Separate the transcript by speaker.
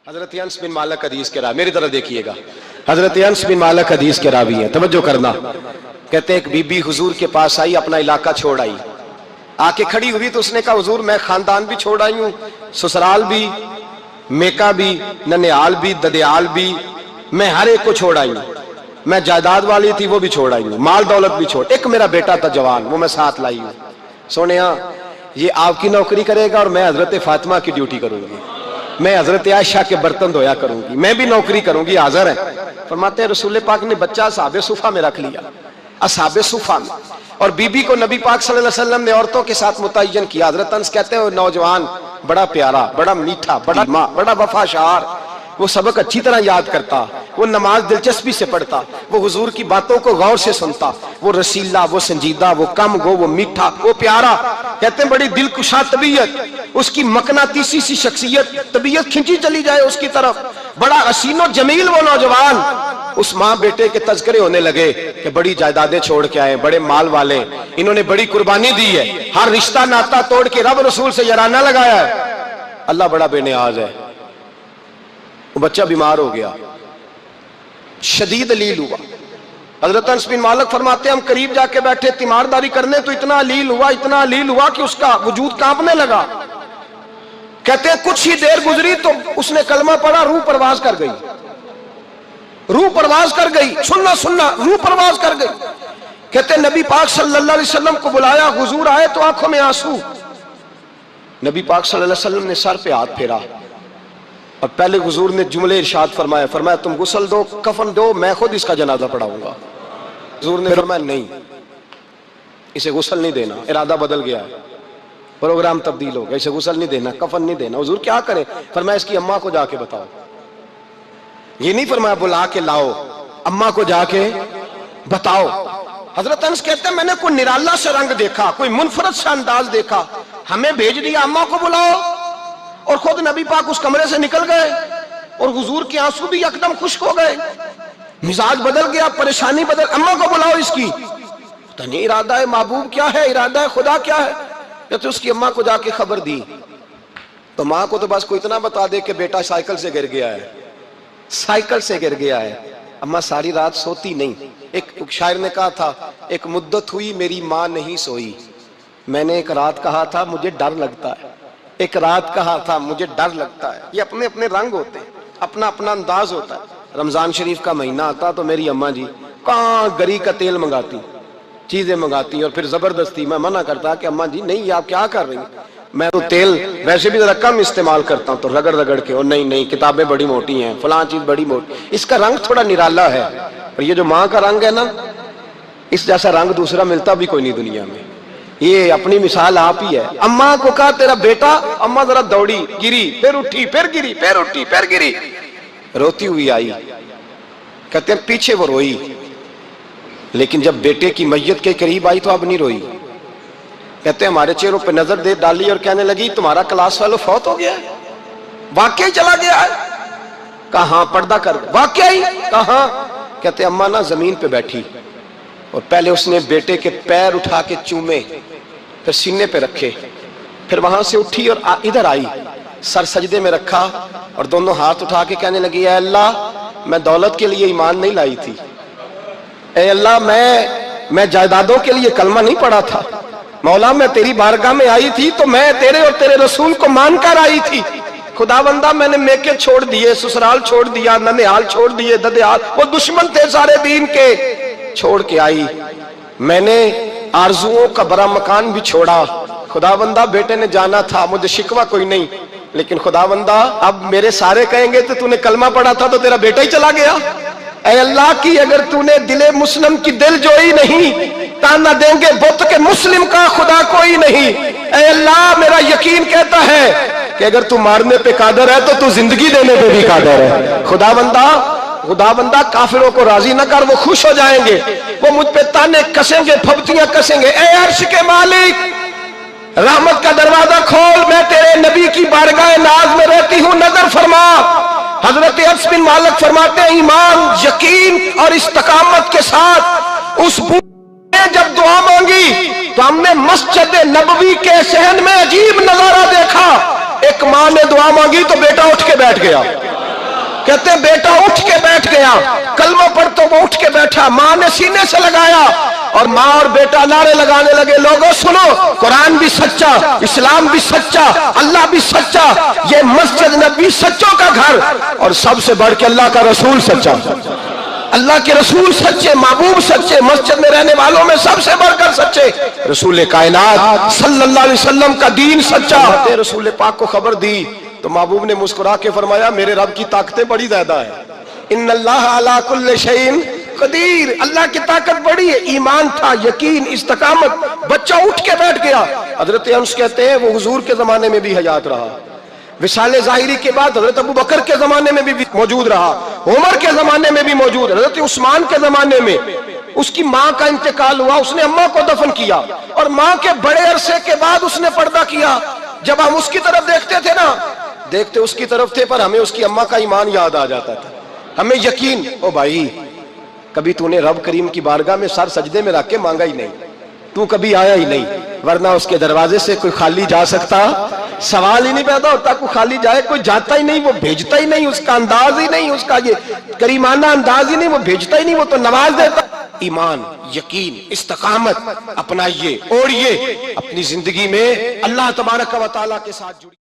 Speaker 1: حضرت انس بن مالک حدیث کے راوی، میری طرف دیکھیے گا، حضرت انس بن مالک حدیث کے راوی ہیں، توجہ کرنا۔ کہتے ہیں ایک بی بی حضور کے پاس آئی، اپنا علاقہ چھوڑ آئی، آ کے کھڑی ہوئی تو اس نے کہا حضور میں خاندان بھی چھوڑ آئی ہوں، سسرال بھی، میکا بھی، ننیال بھی، ددیال بھی، میں ہر ایک کو چھوڑ آئی ہوں، میں جائیداد والی تھی وہ بھی چھوڑ آئی ہوں، مال دولت بھی چھوڑ، ایک میرا بیٹا تھا جوان وہ میں ساتھ لائی ہوں، سونیا یہ آپ کی نوکری کرے گا اور میں حضرت فاطمہ کی ڈیوٹی کروں گی، میں حضرت عائشہ کے برتن دھویا کروں گی، میں بھی نوکری کروں گی، حاضر ہے۔ فرماتے ہیں رسول پاک نے بچہ اصحاب صفہ میں رکھ لیا، اصحاب صفہ میں، اور بی بی کو نبی پاک صلی اللہ علیہ وسلم نے عورتوں کے ساتھ متعین کیا۔ حضرت انس کہتے ہیں وہ نوجوان بڑا پیارا، بڑا میٹھا، بڑا ماں، بڑا وفاشار، وہ سبق اچھی طرح یاد کرتا، وہ نماز دلچسپی سے پڑھتا، وہ حضور کی باتوں کو غور سے سنتا، وہ رسیلا، وہ سنجیدہ، وہ کم گو، وہ میٹھا، وہ پیارا، کہتے ہیں بڑی دلکشا طبیعت، اس کی مقناطیسی سی شخصیت، طبیعت کھنچی چلی جائے اس کی طرف، بڑا حسین و جمیل وہ نوجوان۔ اس ماں بیٹے کے تذکرے ہونے لگے کہ بڑی جائیدادیں چھوڑ کے آئے، بڑے مال والے، انہوں نے بڑی قربانی دی ہے، ہر رشتہ ناتا توڑ کے رب رسول سے یارانہ لگایا ہے، اللہ بڑا بے نیاز ہے۔ وہ بچہ بیمار ہو گیا، شدید علیل ہوا۔ حضرت انس بن مالک فرماتے ہیں ہم قریب جا کے بیٹھے تیمارداری کرنے تو اتنا علیل ہوا کہ اس کا وجود کانپنے لگا۔ کہتے ہیں کچھ ہی دیر گزری تو اس نے کلمہ پڑھا، روح پرواز کر گئی، روح پرواز کر گئی، سننا روح پرواز کر گئی۔ کہتے ہیں نبی پاک صلی اللہ علیہ وسلم کو بلایا، حضور آئے تو آنکھوں میں آنسو، نبی پاک صلی اللہ علیہ وسلم نے سر پہ ہاتھ پھیرا اور پہلے حضور نے جملے ارشاد فرمایا تم غسل دو، کفن دو، میں خود اس کا جنازہ پڑھاؤں گا۔ حضور نے فرمایا نہیں، اسے غسل نہیں دینا، ارادہ بدل گیا ہے، پروگرام تبدیل ہو گیا، اسے غسل نہیں دینا، کفن نہیں دینا۔ حضور کیا کرے؟ فرمایا اس کی اماں کو جا کے بتاؤ، یہ نہیں فرمایا بلا کے لاؤ، اماں کو جا کے بتاؤ۔ حضرت انس کہتے ہیں میں نے کوئی نرالا سے رنگ دیکھا، کوئی منفرد سے انداز دیکھا، ہمیں بھیج دیا اماں کو بلاؤ، اور خود نبی پاک اس کمرے سے نکل گئے اور حضور کے آنسو بھی یکدم خشک ہو گئے، مزاج بدل گیا، پریشانی بدل، اماں کو بلاؤ اس کی، پتہ نہیں ارادہ ہے محبوب کیا ہے، ارادہ ہے خدا کیا ہے۔ کہتے اس کی اماں کو جا کے خبر دی تو ماں کو تو بس کوئی اتنا بتا دے کہ بیٹا سائیکل سے گر گیا ہے، سائیکل سے گر گیا ہے۔ اماں ساری رات سوتی نہیں، ایک شاعر نے کہا تھا ایک مدت ہوئی میری ماں نہیں سوئی، میں نے ایک رات کہا تھا مجھے ڈر لگتا ہے، ایک رات کہا تھا مجھے ڈر لگتا ہے۔ یہ اپنے اپنے رنگ ہوتے ہیں، اپنا اپنا انداز ہوتا ہے۔ رمضان شریف کا مہینہ آتا تو میری اماں جی کہاں گری کا تیل منگاتی، چیزیں منگاتی، اور پھر زبردستی میں منع کرتا کہ اماں جی نہیں آپ کیا کر رہی ہیں، میں تو تیل ویسے بھی ذرا کم استعمال کرتا ہوں، تو رگڑ رگڑ کے، اور نہیں کتابیں بڑی موٹی ہیں، فلاں چیز بڑی موٹی، اس کا رنگ تھوڑا نرالا ہے، اور یہ جو ماں کا رنگ ہے نا، اس جیسا رنگ دوسرا ملتا بھی کوئی نہیں دنیا میں۔ یہ اپنی مثال آپ ہی ہے۔ اماں کو کہا تیرا بیٹا، اماں ذرا دوڑی، گری، پھر اٹھی، پھر گری، پھر اٹھی، پھر گری، روتی ہوئی آئی۔ کہتے ہیں پیچھے وہ روئی، لیکن جب بیٹے کی میت کے قریب آئی تو اب نہیں روئی۔ کہتے ہیں ہمارے چہروں پہ نظر دے ڈالی اور کہنے لگی تمہارا کلاس فیلو فوت ہو گیا ہے، واقعی چلا گیا ہے؟ کہاں پردہ کر، واقعی کہاں؟ کہتے ہیں اماں نا زمین پہ بیٹھی اور پہلے اس نے بیٹے کے پیر اٹھا کے چومے، پھر سینے پہ رکھے، پھر وہاں سے اٹھی اور ادھر آئی، سر سجدے میں رکھا اور دونوں ہاتھ اٹھا کے کہنے لگی اے اللہ میں دولت کے لیے ایمان نہیں لائی تھی، اے اللہ میں جائیدادوں کے لیے کلمہ نہیں پڑھا تھا، مولا میں تیری بارگاہ میں آئی تھی تو میں تیرے اور تیرے رسول کو مان کر آئی تھی، خدا بندہ میں نے میکے چھوڑ دیے، سسرال چھوڑ دیا، ننیال چھوڑ دیے، ددیال، وہ دشمن تھے سارے دین کے، چھوڑ کے آئی، میں نے آرزوؤں کا بڑا مکان بھی چھوڑا، خدا بندہ بیٹے نے جانا تھا، مجھے شکوہ کوئی نہیں، لیکن خدا بندہ اب میرے سارے کہیں گے تو نے کلمہ پڑھا تھا تو تیرا بیٹا ہی چلا گیا، اے اللہ کی اگر نے دل مسلم کی دل جوئی نہیں، تانا دیں گے بت کے مسلم کا خدا کوئی نہیں، اے اللہ میرا یقین کہتا ہے کہ اگر تو مارنے پہ قادر ہے تو زندگی دینے پہ بھی قادر ہے، خدا بندہ کافروں کو راضی نہ کر، وہ خوش ہو جائیں گے، وہ مجھ پہ تانے کسیں گے، پھبتیاں کسیں گے، اے عرش کے مالک رحمت کا دروازہ کھول، میں تیرے نبی کی بارگاہ ناز میں رہتی ہوں، نظر فرما۔ حضرت انس بن مالک فرماتے ہیں ایمان، یقین اور استقامت کے ساتھ اس بوڑھے نے جب دعا مانگی تو ہم نے مسجد نبوی کے صحن میں عجیب نظارہ دیکھا، ایک ماں نے دعا مانگی تو بیٹا اٹھ کے بیٹھ گیا، کہتے ہیں بیٹا اٹھ کے بیٹھ گیا، کلمہ پڑھ تو وہ اٹھ کے بیٹھا، ماں نے سینے سے لگایا اور ماں اور بیٹا نعرے لگانے لگے، لوگوں سنو، قرآن بھی سچا، اسلام بھی سچا، اللہ بھی سچا، یہ مسجد نبی سچوں کا گھر، اور سب سے بڑھ کے اللہ کا رسول سچا، اللہ کے رسول سچے، محبوب سچے، مسجد میں رہنے والوں میں سب سے بڑھ کر سچے، رسول کائنات صلی اللہ علیہ وسلم کا دین سچا۔ رسول پاک کو خبر دی تو محبوب نے مسکرا کے فرمایا میرے رب کی طاقتیں بڑی زیادہ ہیں، ان اللہ علی کل شیء قدیر، اللہ کی طاقت بڑی ہے۔ ایمان تھا، یقین، استقامت، بچہ اٹھ کے بیٹھ گیا۔ حضرت انس کہتے ہیں وہ حضور کے زمانے میں بھی حیات رہا، وصال ظاہری کے بعد حضرت ابو بکر کے زمانے میں بھی موجود رہا، عمر کے زمانے میں بھی موجود، حضرت عثمان کے زمانے میں اس کی ماں کا انتقال ہوا، اس نے اماں کو دفن کیا، اور ماں کے بڑے عرصے کے بعد اس نے پردہ کیا۔ جب ہم اس کی طرف دیکھتے تھے نا، دیکھتے اس کی طرف تھے، پر ہمیں اس کی اماں کا ایمان یاد آ جاتا تھا، ہمیں یقین، او بھائی کبھی تو نے رب کریم کی بارگاہ میں سر سجدے میں رکھ کے مانگا ہی نہیں، تو کبھی آیا ہی نہیں، ورنہ اس کے دروازے سے کوئی خالی جا سکتا؟ سوال ہی نہیں پیدا ہوتا کوئی خالی جائے، کوئی جاتا ہی نہیں، وہ بھیجتا ہی نہیں، اس کا انداز ہی نہیں، اس کا یہ کریمانہ انداز ہی نہیں، وہ بھیجتا ہی نہیں، وہ تو نواز دیتا۔ ایمان، یقین، استقامت اپنائیے، اوڑھیے، اپنی زندگی میں اللہ تبارک و تعالیٰ کے ساتھ جڑیے۔